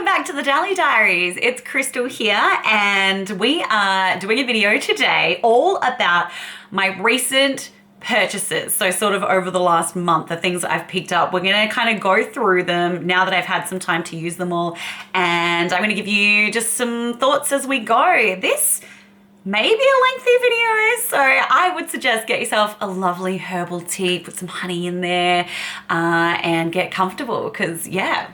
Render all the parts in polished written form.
Welcome back to the Dally Diaries. It's Kristel here, and we are doing a video today all about my recent purchases. So sort of over the last month, the things that I've picked up. We're gonna kind of go through them now that I've had some time to use them all, and I'm gonna give you just some thoughts as we go. This may be a lengthy video, so I would suggest get yourself a lovely herbal tea, put some honey in there, and get comfortable, because yeah,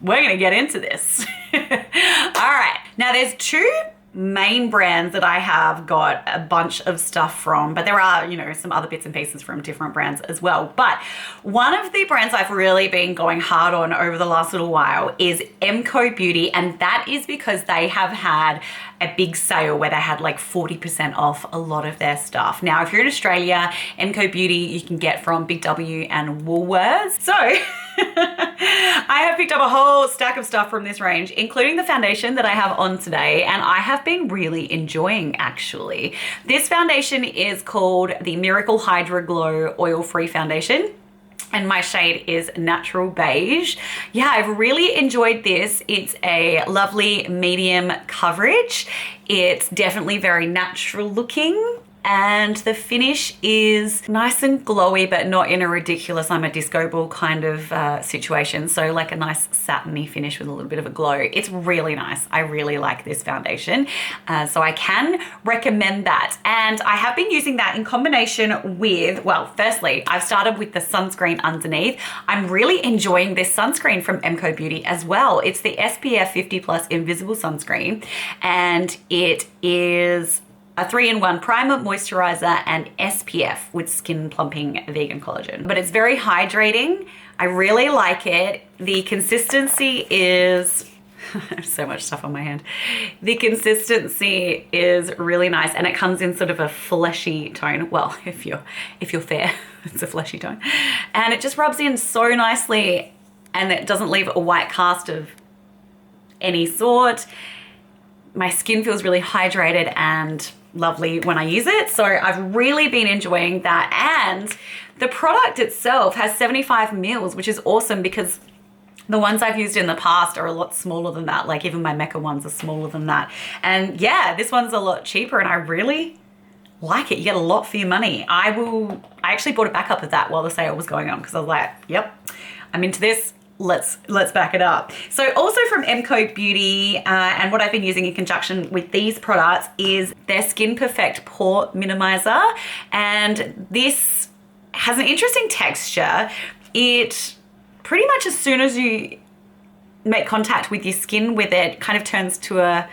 we're gonna get into this. All right, now there's two main brands that I have got a bunch of stuff from, but there are, you know, some other bits and pieces from different brands as well. But one of the brands I've really been going hard on over the last little while is MCo Beauty, and that is because they have had a big sale where they had like 40% off a lot of their stuff. Now, if you're in Australia, MCo Beauty you can get from Big W and Woolworths. So I have picked up a whole stack of stuff from this range, including the foundation that I have on today, and I have been really enjoying actually. This foundation is called the Miracle Hydra Glow Oil-Free Foundation, and my shade is Natural Beige. Yeah, I've really enjoyed this. It's a lovely medium coverage. It's definitely very natural looking, and the finish is nice and glowy, but not in a ridiculous I'm a disco ball kind of situation. So like a nice satiny finish with a little bit of a glow. It's really nice. I really like this foundation. So I can recommend that. And I have been using that in combination with, well, firstly, I've started with the sunscreen underneath. I'm really enjoying this sunscreen from MCo Beauty as well. It's the SPF 50+ Invisible Sunscreen, and it is a 3-in-1 primer, moisturizer, and SPF with skin plumping vegan collagen. But it's very hydrating. I really like it. The consistency is, I have so much stuff on my hand. The consistency is really nice, and it comes in sort of a fleshy tone. Well, if you're fair, it's a fleshy tone. And it just rubs in so nicely, and it doesn't leave a white cast of any sort. My skin feels really hydrated and lovely when I use it. So I've really been enjoying that. And the product itself has 75 mils, which is awesome because the ones I've used in the past are a lot smaller than that. Like even my MCo ones are smaller than that. And yeah, this one's a lot cheaper, and I really like it. You get a lot for your money. I actually bought a backup of that while the sale was going on, because I was like, yep, I'm into this. Let's back it up. So also from MCo Beauty, and what I've been using in conjunction with these products is their Skin Perfect Pore Minimizer. And this has an interesting texture. It pretty much, as soon as you make contact with your skin with it, kind of turns to a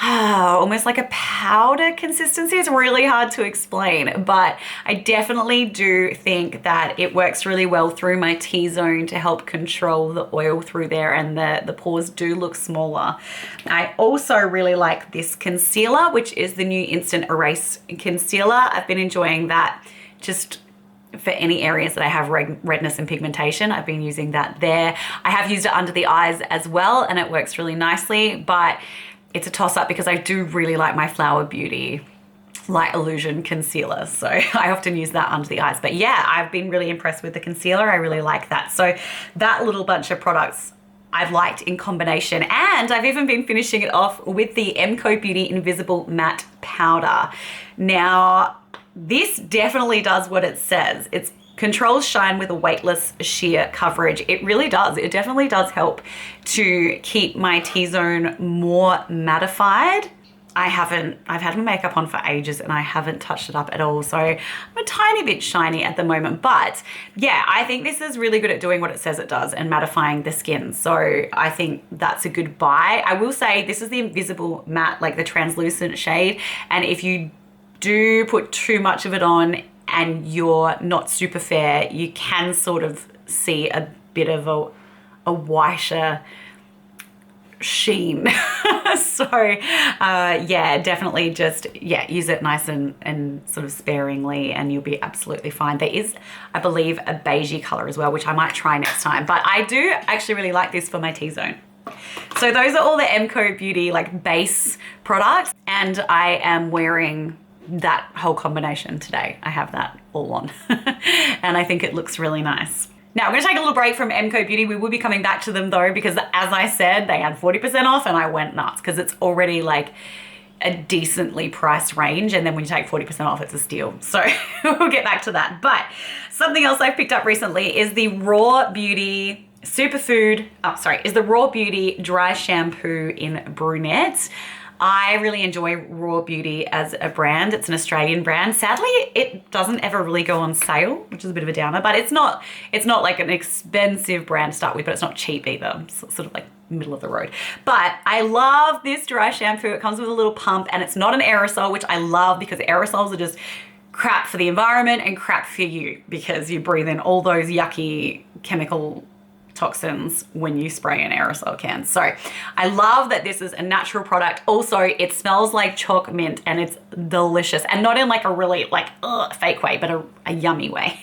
almost like a powder consistency. It's really hard to explain, but I definitely do think that it works really well through my T-zone to help control the oil through there, and the pores do look smaller. I also really like this concealer, which is the new Instant Erase Concealer. I've been enjoying that just for any areas that I have redness and pigmentation. I've been using that there. I have used it under the eyes as well, and it works really nicely, but it's a toss-up because I do really like my Flower Beauty Light Illusion Concealer. So I often use that under the eyes. But yeah, I've been really impressed with the concealer. I really like that. So that little bunch of products I've liked in combination. And I've even been finishing it off with the MCo Beauty Invisible Matte Powder. Now, this definitely does what it says. It's controls shine with a weightless sheer coverage. It really does. It definitely does help to keep my T-zone more mattified. I've had my makeup on for ages and I haven't touched it up at all. So I'm a tiny bit shiny at the moment, but yeah, I think this is really good at doing what it says it does and mattifying the skin. So I think that's a good buy. I will say this is the Invisible Matte, like the translucent shade. And if you do put too much of it on and you're not super fair, you can sort of see a bit of a whiter sheen. So yeah, definitely just, yeah, use it nice and sort of sparingly and you'll be absolutely fine. There is, I believe, a beigey color as well, which I might try next time, but I do actually really like this for my T-zone. So those are all the MCo Beauty like base products, and I am wearing that whole combination today. I have that all on and I think it looks really nice. Now, I'm going to take a little break from MCo Beauty. We will be coming back to them though, because as I said, they had 40% off and I went nuts because it's already like a decently priced range. And then when you take 40% off, it's a steal. So we'll get back to that. But something else I've picked up recently is the Raw Beauty is the Raw Beauty Dry Shampoo in Brunette. I really enjoy Raw Beauty as a brand. It's an Australian brand. Sadly, it doesn't ever really go on sale, which is a bit of a downer, but it's not like an expensive brand to start with, but it's not cheap either. It's sort of like middle of the road. But I love this dry shampoo. It comes with a little pump and it's not an aerosol, which I love because aerosols are just crap for the environment and crap for you because you breathe in all those yucky chemical toxins when you spray an aerosol can. So I love that this is a natural product. Also, it smells like chalk mint and it's delicious, and not in like a really like fake way, but a yummy way.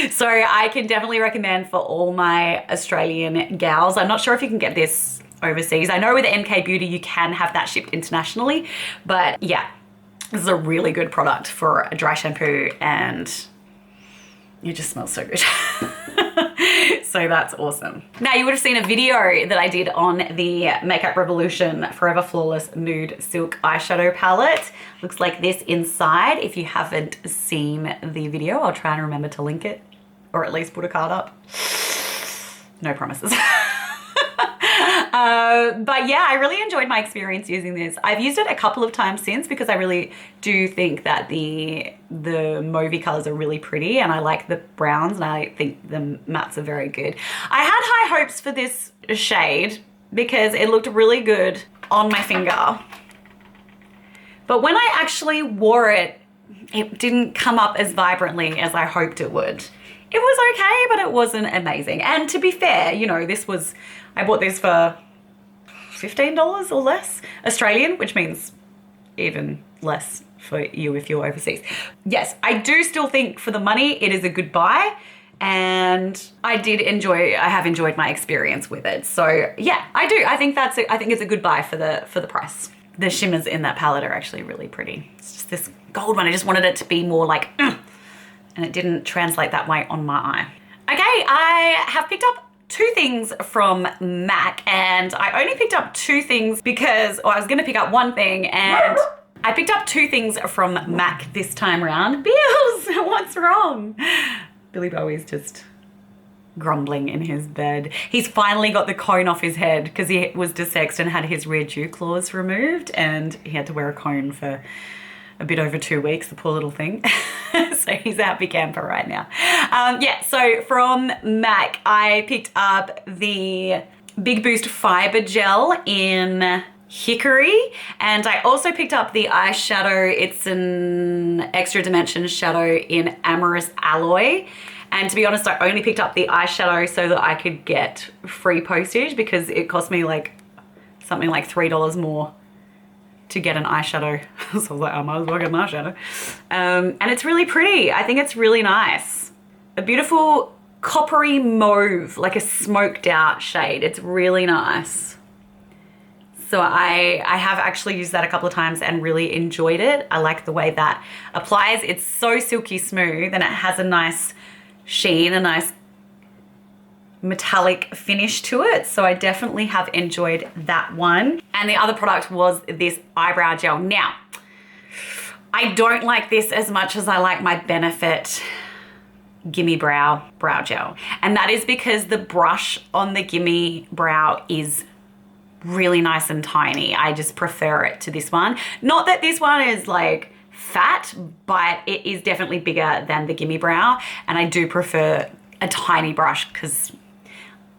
So I can definitely recommend for all my Australian gals. I'm not sure if you can get this overseas. I know with MCo Beauty you can have that shipped internationally, but yeah, this is a really good product for a dry shampoo and it just smells so good. So that's awesome. Now you would have seen a video that I did on the Makeup Revolution Forever Flawless Nude Silk Eyeshadow Palette. Looks like this inside. If you haven't seen the video, I'll try and remember to link it or at least put a card up. No promises. But yeah, I really enjoyed my experience using this. I've used it a couple of times since because I really do think that the mauvey colors are really pretty and I like the browns and I think the mattes are very good. I had high hopes for this shade because it looked really good on my finger. But when I actually wore it, it didn't come up as vibrantly as I hoped it would. It was okay, but it wasn't amazing. And to be fair, you know, I bought this for $15 or less Australian, which means even less for you if you're overseas. Yes, I do still think for the money, it is a good buy. And I have enjoyed my experience with it. So yeah, I do. I think it's a good buy for the price. The shimmers in that palette are actually really pretty. It's just this gold one. I just wanted it to be more like, and it didn't translate that way on my eye. Okay, I have picked up two things from MAC, and I only picked up two things because I was gonna pick up one thing and I picked up two things from MAC this time around. Bills, what's wrong? Billy Bowie's just grumbling in his bed. He's finally got the cone off his head because he was dissexed and had his rear dew claws removed and he had to wear a cone for a bit over 2 weeks, the poor little thing. So he's a happy camper right now. Yeah, so from MAC, I picked up the Big Boost Fiber Gel in Hickory, and I also picked up the eyeshadow. It's an extra dimension shadow in Amorous Alloy. And to be honest, I only picked up the eyeshadow so that I could get free postage because it cost me like something like $3 more to get an eyeshadow. So I was like, I might as well get an eyeshadow. And it's really pretty. I think it's really nice. A beautiful coppery mauve, like a smoked out shade. It's really nice. So I have actually used that a couple of times and really enjoyed it. I like the way that applies. It's so silky smooth and it has a nice sheen, a nice metallic finish to it. So I definitely have enjoyed that one. And the other product was this eyebrow gel. Now, I don't like this as much as I like my Benefit Gimme Brow Gel. And that is because the brush on the Gimme Brow is really nice and tiny. I just prefer it to this one. Not that this one is like fat, but it is definitely bigger than the Gimme Brow. And I do prefer a tiny brush because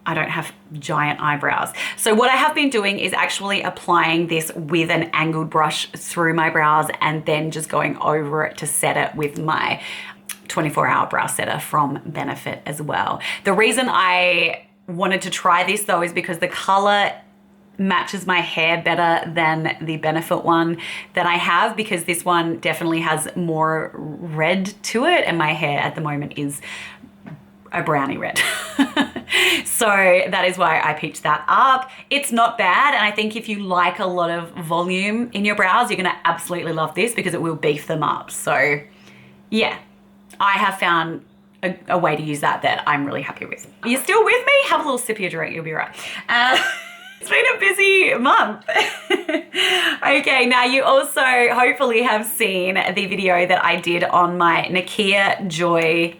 I don't have giant eyebrows. So what I have been doing is actually applying this with an angled brush through my brows and then just going over it to set it with my 24-hour brow setter from Benefit as well. The reason I wanted to try this though is because the color matches my hair better than the Benefit one that I have, because this one definitely has more red to it and my hair at the moment is a brownie red. So that is why I picked that up. It's not bad, and I think if you like a lot of volume in your brows, you're gonna absolutely love this because it will beef them up. So yeah, I have found a way to use that I'm really happy with. Are you still with me? Have a little sip of your drink, you'll be right. It's been a busy month. Okay, now you also hopefully have seen the video that I did on my Nakia Joy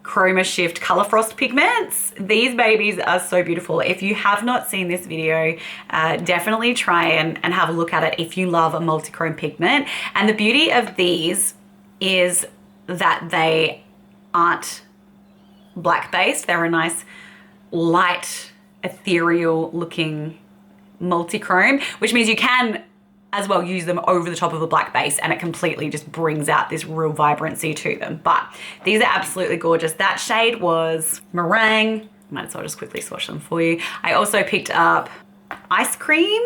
Chroma Shift Color Frost pigments. These babies are so beautiful. If you have not seen this video, definitely try and have a look at it if you love a multi-chrome pigment. And the beauty of these is that they aren't black based. They're a nice light ethereal looking multi-chrome, which means you can as well use them over the top of a black base and it completely just brings out this real vibrancy to them. But these are absolutely gorgeous. That shade was Meringue. Might as well just quickly swatch them for you. I also picked up Ice Cream,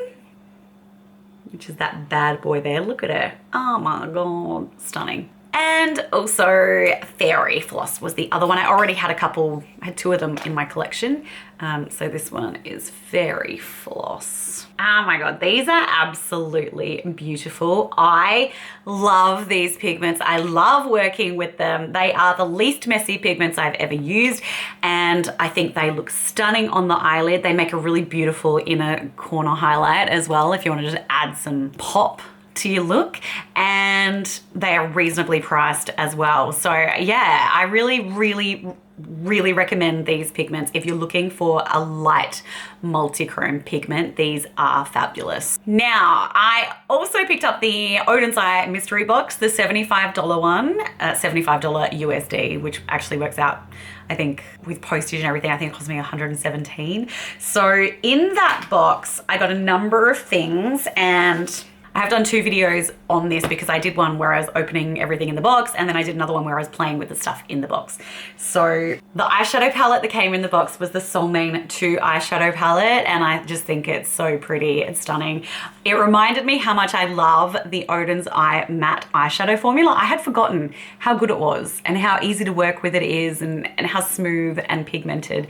which is that bad boy there. Look at her. Oh my God, stunning. And also Fairy Floss was the other one. I already had I had 2 of them in my collection. So this one is Fairy Floss. Oh my God, these are absolutely beautiful. I love these pigments. I love working with them. They are the least messy pigments I've ever used. And I think they look stunning on the eyelid. They make a really beautiful inner corner highlight as well, if you want to just add some pop to your look, and they are reasonably priced as well. So yeah, I really recommend these pigments. If you're looking for a light multi-chrome pigment, these are fabulous. Now, I also picked up the Oden's Eye mystery box, the $75 one, $75 USD, which actually works out, I think, with postage and everything, I think it cost me $117. So in that box, I got a number of things, and I have done 2 videos on this because I did one where I was opening everything in the box, and then I did another one where I was playing with the stuff in the box. So the eyeshadow palette that came in the box was the Soulmane 2 eyeshadow palette, and I just think it's so pretty. It's stunning. It reminded me how much I love the Oden's Eye matte eyeshadow formula. I had forgotten how good it was and how easy to work with it is, and how smooth and pigmented,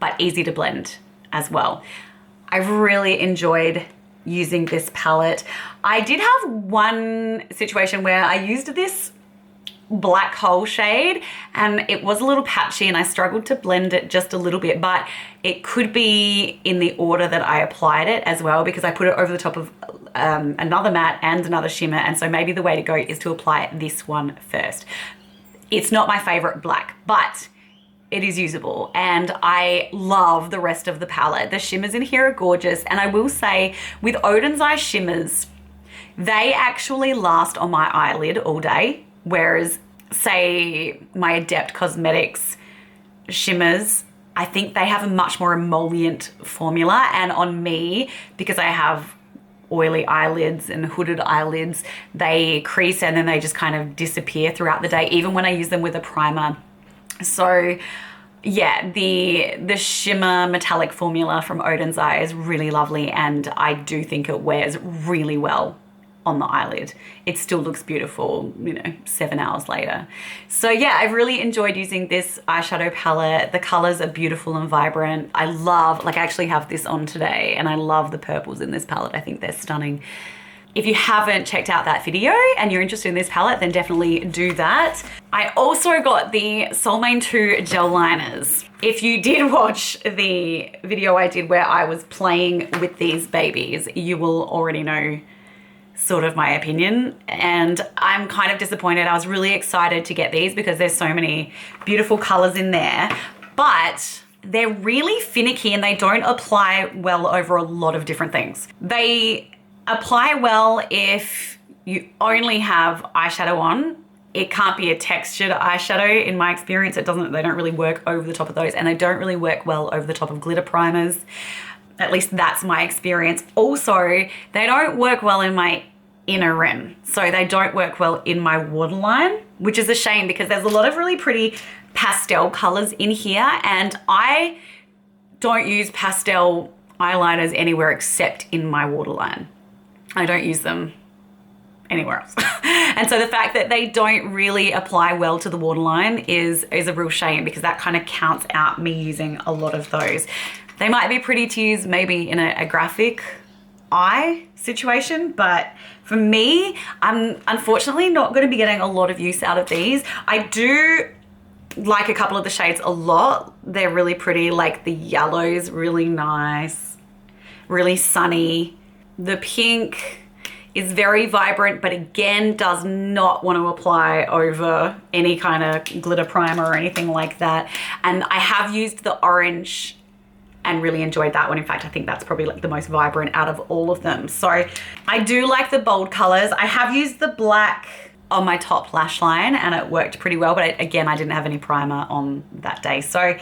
but easy to blend as well. I've really enjoyed using this palette. I did have one situation where I used this black hole shade and it was a little patchy and I struggled to blend it just a little bit, but it could be in the order that I applied it as well, because I put it over the top of another matte and another shimmer, and so maybe the way to go is to apply this one first. It's not my favorite black, but it is usable, and I love the rest of the palette. The shimmers in here are gorgeous, and I will say with Oden's Eye shimmers, they actually last on my eyelid all day, whereas say my Adept Cosmetics shimmers, I think they have a much more emollient formula, and on me, because I have oily eyelids and hooded eyelids, they crease and then they just kind of disappear throughout the day, even when I use them with a primer. So yeah, the shimmer metallic formula from Oden's Eye is really lovely, and I do think it wears really well on the eyelid. It still looks beautiful, 7 hours later. So yeah, I've really enjoyed using this eyeshadow palette. The colors are beautiful and vibrant. I actually have this on today, and I love the purples in this palette. I think they're stunning. If you haven't checked out that video and you're interested in this palette, then definitely do that. I also got the Soulmane 2 gel liners. If you did watch the video I did where I was playing with these babies, you will already know sort of my opinion, and I'm kind of disappointed. I was really excited to get these because there's so many beautiful colors in there, but they're really finicky and they don't apply well over a lot of different things. They apply well if you only have eyeshadow on. It can't be a textured eyeshadow in my experience. They don't really work over the top of those, and they don't really work well over the top of glitter primers. At least that's my experience. Also, they don't work well in my inner rim. So they don't work well in my waterline, which is a shame because there's a lot of really pretty pastel colors in here, and I don't use pastel eyeliners anywhere except in my waterline. I don't use them anywhere else. And so the fact that they don't really apply well to the waterline is a real shame, because that kind of counts out me using a lot of those. They might be pretty to use maybe in a graphic eye situation, but for me, I'm unfortunately not going to be getting a lot of use out of these. I do like a couple of the shades a lot. They're really pretty. Like the yellow's really nice, really sunny. The pink is very vibrant, but again, does not want to apply over any kind of glitter primer or anything like that. And I have used the orange and really enjoyed that one. In fact, I think that's probably like the most vibrant out of all of them. So I do like the bold colors. I have used the black on my top lash line and it worked pretty well, but again, I didn't have any primer on that day. So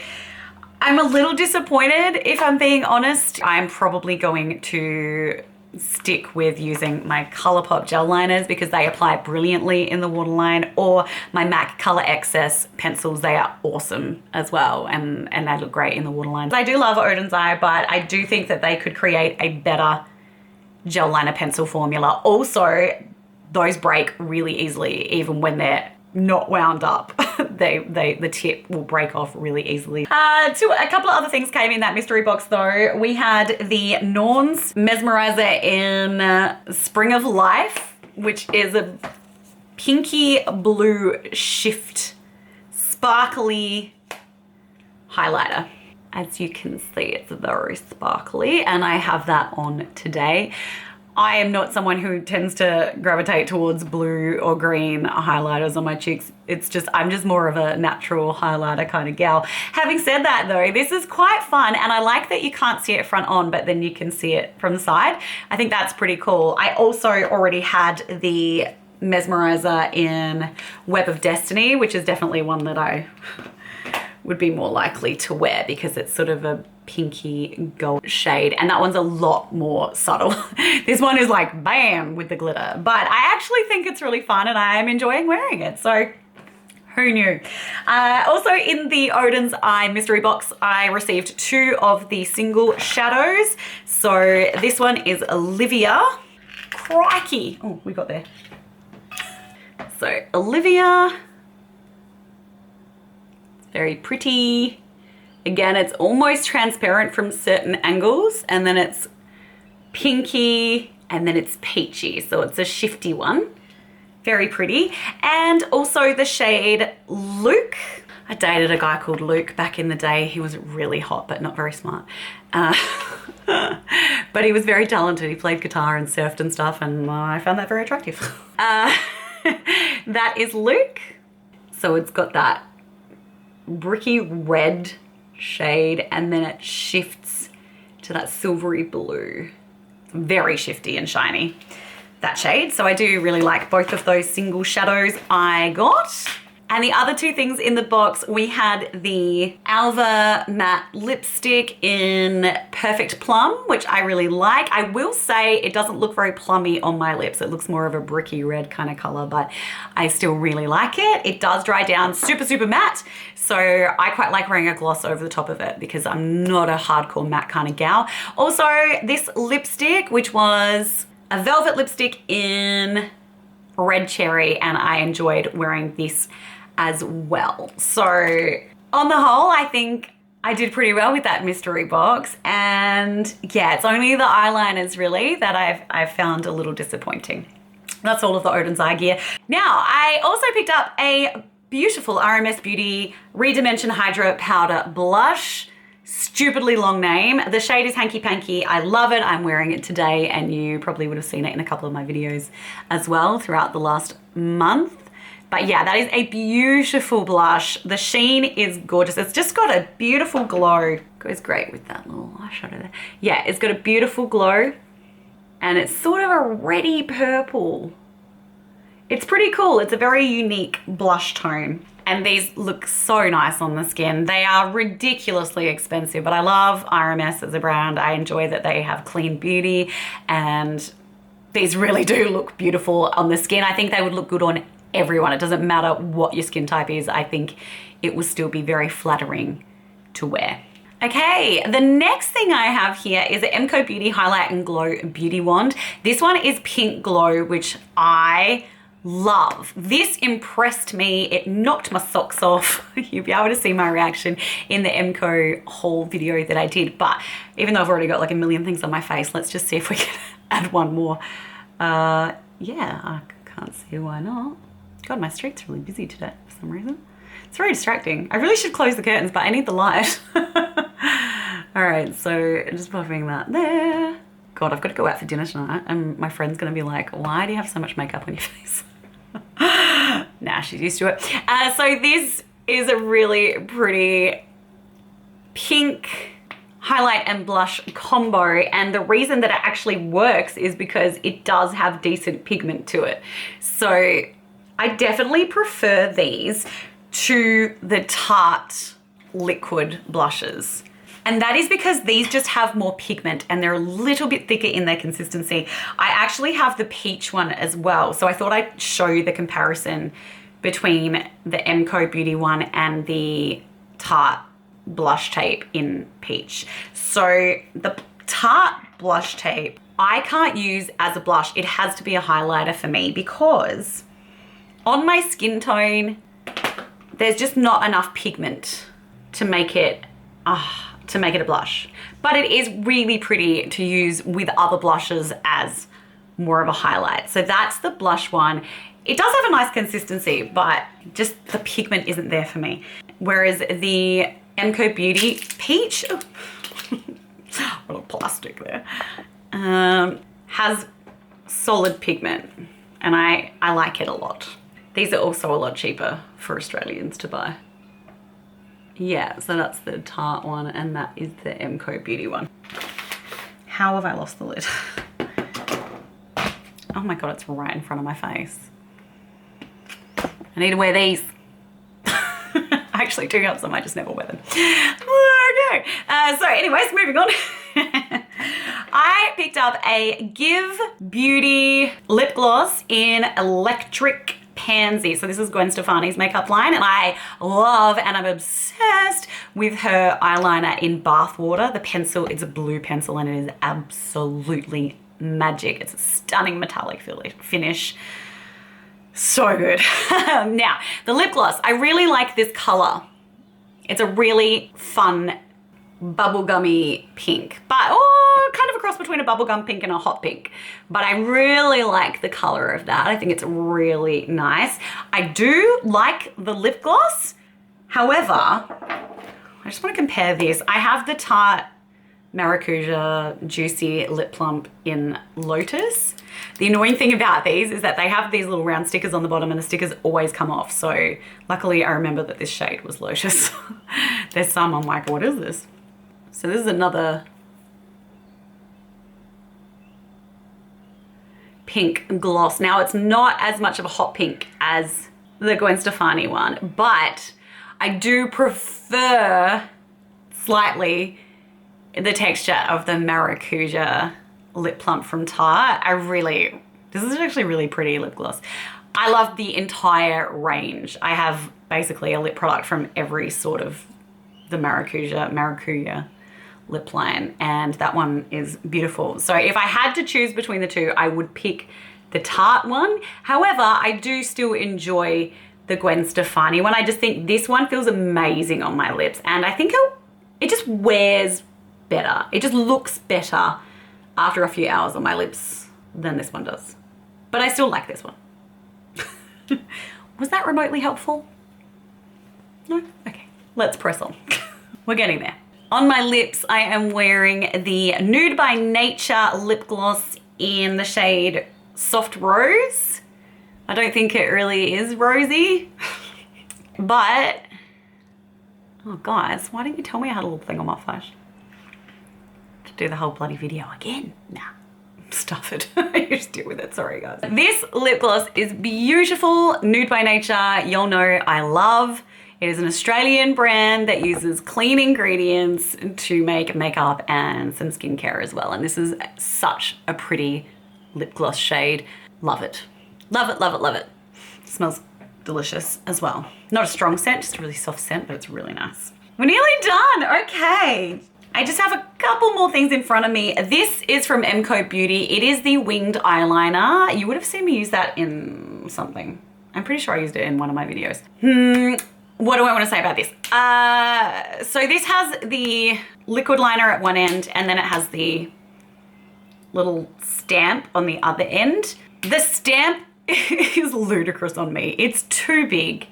I'm a little disappointed, if I'm being honest. I'm probably going to stick with using my ColourPop gel liners because they apply brilliantly in the waterline, or my MAC Color Excess pencils. They are awesome as well, and they look great in the waterline. I do love Oden's Eye, but I do think that they could create a better gel liner pencil formula. Also, those break really easily, even when they're not wound up. The tip will break off really easily. A couple of other things came in that mystery box though. We had the Norns Mesmerizer in Spring of Life, which is a pinky blue shift sparkly highlighter. As you can see, it's very sparkly and I have that on today. I am not someone who tends to gravitate towards blue or green highlighters on my cheeks. I'm just more of a natural highlighter kind of gal. Having said that though, this is quite fun and I like that you can't see it front on, but then you can see it from the side. I think that's pretty cool. I also already had the Mesmerizer in Web of Destiny, which is definitely one that I would be more likely to wear because it's sort of a pinky gold shade, and that one's a lot more subtle. This one is like bam with the glitter, but I actually think it's really fun and I am enjoying wearing it, so who knew? Also in the Oden's Eye mystery box, I received 2 of the single shadows. So this one is Olivia. Crikey! Oh, we got there. So Olivia, very pretty. Again, it's almost transparent from certain angles, and then it's pinky, and then it's peachy. So it's a shifty one. Very pretty. And also the shade Luke. I dated a guy called Luke back in the day. He was really hot, but not very smart. But he was very talented. He played guitar and surfed and stuff, and I found that very attractive. That is Luke. So it's got that bricky red shade and then it shifts to that silvery blue. Very shifty and shiny, that shade. So I do really like both of those single shadows I got. And the other 2 things in the box, we had the Alva matte lipstick in Perfect Plum, which I really like. I will say it doesn't look very plummy on my lips. It looks more of a bricky red kind of color, but I still really like it. It does dry down super, super matte. So I quite like wearing a gloss over the top of it because I'm not a hardcore matte kind of gal. Also, this lipstick, which was a velvet lipstick in Red Cherry, and I enjoyed wearing this as well. So on the whole, I think I did pretty well with that mystery box. And yeah, it's only the eyeliners really that I've found a little disappointing. That's all of the Oden's Eye gear. Now, I also picked up a beautiful RMS Beauty Redimension Hydra Powder Blush. Stupidly long name. The shade is Hanky Panky. I love it. I'm wearing it today, and you probably would have seen it in a couple of my videos as well throughout the last month. But yeah, that is a beautiful blush. The sheen is gorgeous. It's just got a beautiful glow. Goes great with that little eyeshadow there. Yeah, it's got a beautiful glow, and it's sort of a reddy purple. It's pretty cool. It's a very unique blush tone. And these look so nice on the skin. They are ridiculously expensive, but I love RMS as a brand. I enjoy that they have clean beauty, and these really do look beautiful on the skin. I think they would look good on everyone. It doesn't matter what your skin type is. I think it will still be very flattering to wear. Okay, the next thing I have here is the MCo Beauty Highlight and Glow Beauty Wand. This one is Pink Glow, which I love. This impressed me. It knocked my socks off. You'll be able to see my reaction in the MCo haul video that I did. But even though I've already got like a million things on my face, let's just see if we can add one more. Yeah, I can't see why not. God, my street's really busy today for some reason. It's very distracting. I really should close the curtains, but I need the light. All right, so just popping that there. God, I've got to go out for dinner tonight, and my friend's gonna be like, why do you have so much makeup on your face? Nah, she's used to it. So this is a really pretty pink highlight and blush combo, and the reason that it actually works is because it does have decent pigment to it. So I definitely prefer these to the Tarte liquid blushes. And that is because these just have more pigment and they're a little bit thicker in their consistency. I actually have the peach one as well. So I thought I'd show you the comparison between the MCo Beauty one and the Tarte blush tape in peach. So the Tarte blush tape, I can't use as a blush. It has to be a highlighter for me because on my skin tone, there's just not enough pigment to make it a blush. But it is really pretty to use with other blushes as more of a highlight. So that's the blush one. It does have a nice consistency, but just the pigment isn't there for me. Whereas the MCo Beauty peach, oh, a little plastic there, has solid pigment, and I like it a lot. These are also a lot cheaper for Australians to buy. Yeah, so that's the Tarte one, and that is the MCo Beauty one. How have I lost the lid? Oh my God, it's right in front of my face. I need to wear these. I actually do have some, I just never wear them. Okay, so anyways, moving on. I picked up a Give Beauty lip gloss in Electric Pansy. So this is Gwen Stefani's makeup line, and I love and I'm obsessed with her eyeliner in Bathwater. The pencil, it's a blue pencil, and it is absolutely magic. It's a stunning metallic finish. So good. Now, the lip gloss, I really like this color. It's a really fun bubblegummy pink, but kind of a cross between a bubblegum pink and a hot pink. But I really like the color of that. I think it's really nice. I do like the lip gloss. However, I just want to compare this. I have the Tarte Maracuja Juicy Lip Plump in Lotus. The annoying thing about these is that they have these little round stickers on the bottom, and the stickers always come off. So luckily I remember that this shade was Lotus. There's some I'm like, what is this? So this is another pink gloss. Now it's not as much of a hot pink as the Gwen Stefani one, but I do prefer slightly the texture of the Maracuja Lip Plump from Tarte. This is actually really pretty lip gloss. I love the entire range. I have basically a lip product from every sort of the Maracuja lip line, and that one is beautiful. So if I had to choose between the two, I would pick the Tarte one. However, I do still enjoy the Gwen Stefani one. I just think this one feels amazing on my lips, and I think it just wears better. It just looks better after a few hours on my lips than this one does. But I still like this one. Was that remotely helpful? No? Okay, let's press on. We're getting there. On my lips, I am wearing the Nude by Nature lip gloss in the shade Soft Rose. I don't think it really is rosy, but, oh guys, why didn't you tell me I had a little thing on my flash? To do the whole bloody video again. Nah, stuff it. You just deal with it, sorry guys. This lip gloss is beautiful. Nude by Nature, you'll know I love. It is an Australian brand that uses clean ingredients to make makeup and some skincare as well. And this is such a pretty lip gloss shade. Love it. Love it, love it, love it. Smells delicious as well. Not a strong scent, just a really soft scent, but it's really nice. We're nearly done, okay. I just have a couple more things in front of me. This is from MCo Beauty. It is the winged eyeliner. You would have seen me use that in something. I'm pretty sure I used it in one of my videos. What do I want to say about this? So this has the liquid liner at one end, and then it has the little stamp on the other end. The stamp is ludicrous on me. It's too big.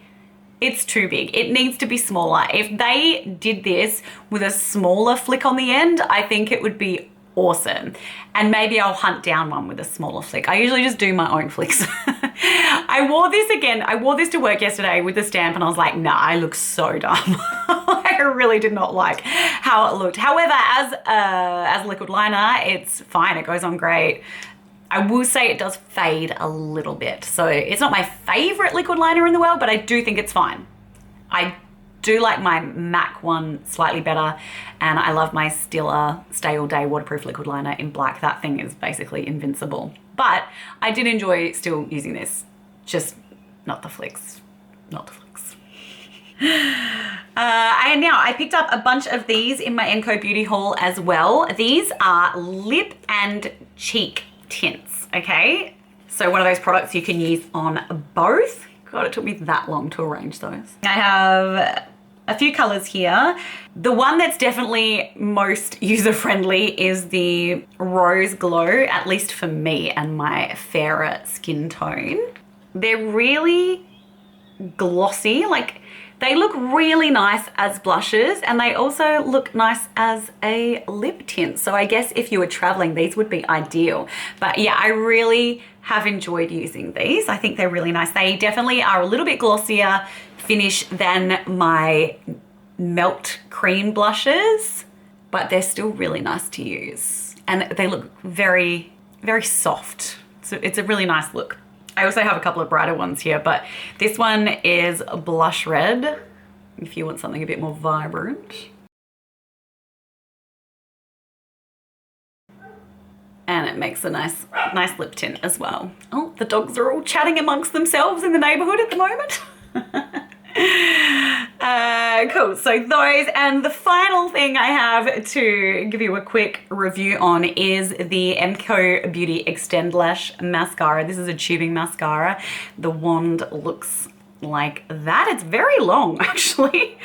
it's too big. It needs to be smaller. If they did this with a smaller flick on the end, I think it would be awesome. And maybe I'll hunt down one with a smaller flick. I usually just do my own flicks. I wore this again. I wore this to work yesterday with the stamp and I was like, nah, I look so dumb. I really did not like how it looked. However, as a liquid liner, it's fine. It goes on great. I will say it does fade a little bit. So it's not my favorite liquid liner in the world, but I do think it's fine. I do like my MAC one slightly better, and I love my Stila Stay All Day waterproof liquid liner in black. That thing is basically invincible. But I did enjoy still using this, just not the flicks, not the flicks. I picked up a bunch of these in my MCo Beauty haul as well. These are lip and cheek tints, okay? So one of those products you can use on both. God, it took me that long to arrange those. I have a few colors here. The one that's definitely most user-friendly is the Rose Glow, at least for me and my fairer skin tone. They're really glossy, like they look really nice as blushes, and they also look nice as a lip tint. So I guess if you were traveling, these would be ideal. But yeah, I really have enjoyed using these. I think they're really nice. They definitely are a little bit glossier finish than my Melt Cream blushes, but they're still really nice to use. And they look very, very soft. So it's a really nice look. I also have a couple of brighter ones here, but this one is blush red, if you want something a bit more vibrant. And it makes a nice lip tint as well. Oh, the dogs are all chatting amongst themselves in the neighborhood at the moment. Cool, so those, and the final thing I have to give you a quick review on is the MCo Beauty Extend Lash Mascara. This is a tubing mascara. The wand looks like that. It's very long, actually.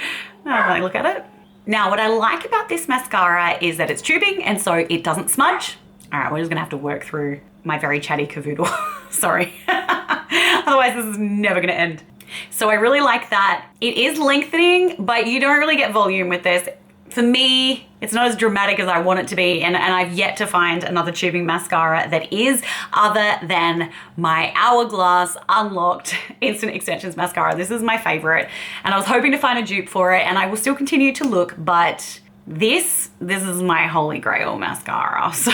I look at it. Now, what I like about this mascara is that it's tubing, and so it doesn't smudge. All right, we're just gonna have to work through my very chatty cavoodle. Sorry. Otherwise, this is never gonna end. So I really like that. It is lengthening, but you don't really get volume with this. For me, it's not as dramatic as I want it to be, and I've yet to find another tubing mascara that is, other than my Hourglass Unlocked Instant Extensions mascara. This is my favorite, and I was hoping to find a dupe for it, and I will still continue to look, but this is my holy grail mascara. So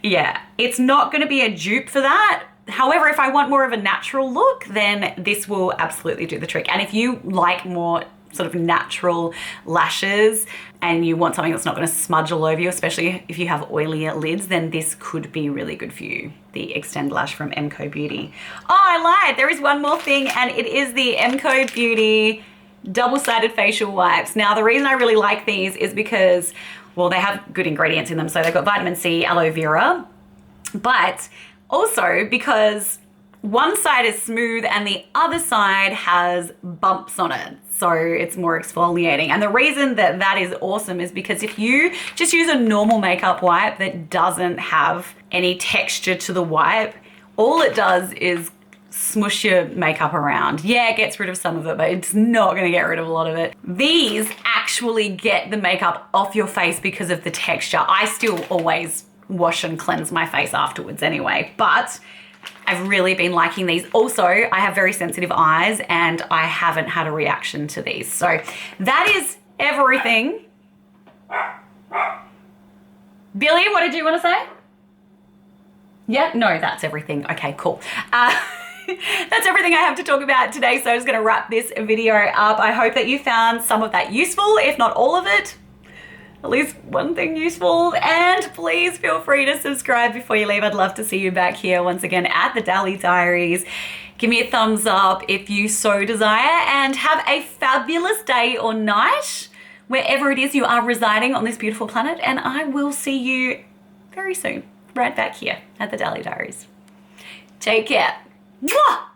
yeah, it's not gonna be a dupe for that. However, if I want more of a natural look, then this will absolutely do the trick. And if you like more sort of natural lashes and you want something that's not going to smudge all over you, especially if you have oilier lids, then this could be really good for you. The Extend Lash from MCo Beauty. Oh, I lied. There is one more thing, and it is the MCo Beauty double-sided facial wipes. Now, the reason I really like these is because, well, they have good ingredients in them. So they've got vitamin C, aloe vera, but also because one side is smooth and the other side has bumps on it. So it's more exfoliating. And the reason that that is awesome is because if you just use a normal makeup wipe that doesn't have any texture to the wipe, all it does is smush your makeup around. Yeah, it gets rid of some of it, but it's not gonna get rid of a lot of it. These actually get the makeup off your face because of the texture. I still always wash and cleanse my face afterwards anyway, but I've really been liking these. Also, I have very sensitive eyes and I haven't had a reaction to these. So that is everything. Billy, what did you want to say? Yeah, no, that's everything. Okay, cool. That's everything I have to talk about today. So I'm just going to wrap this video up. I hope that you found some of that useful, if not all of it. At least one thing useful, and please feel free to subscribe before you leave. I'd love to see you back here once again at the Dally Diaries. Give me a thumbs up if you so desire, and have a fabulous day or night wherever it is you are residing on this beautiful planet, and I will see you very soon right back here at the Dally Diaries. Take care. Mwah!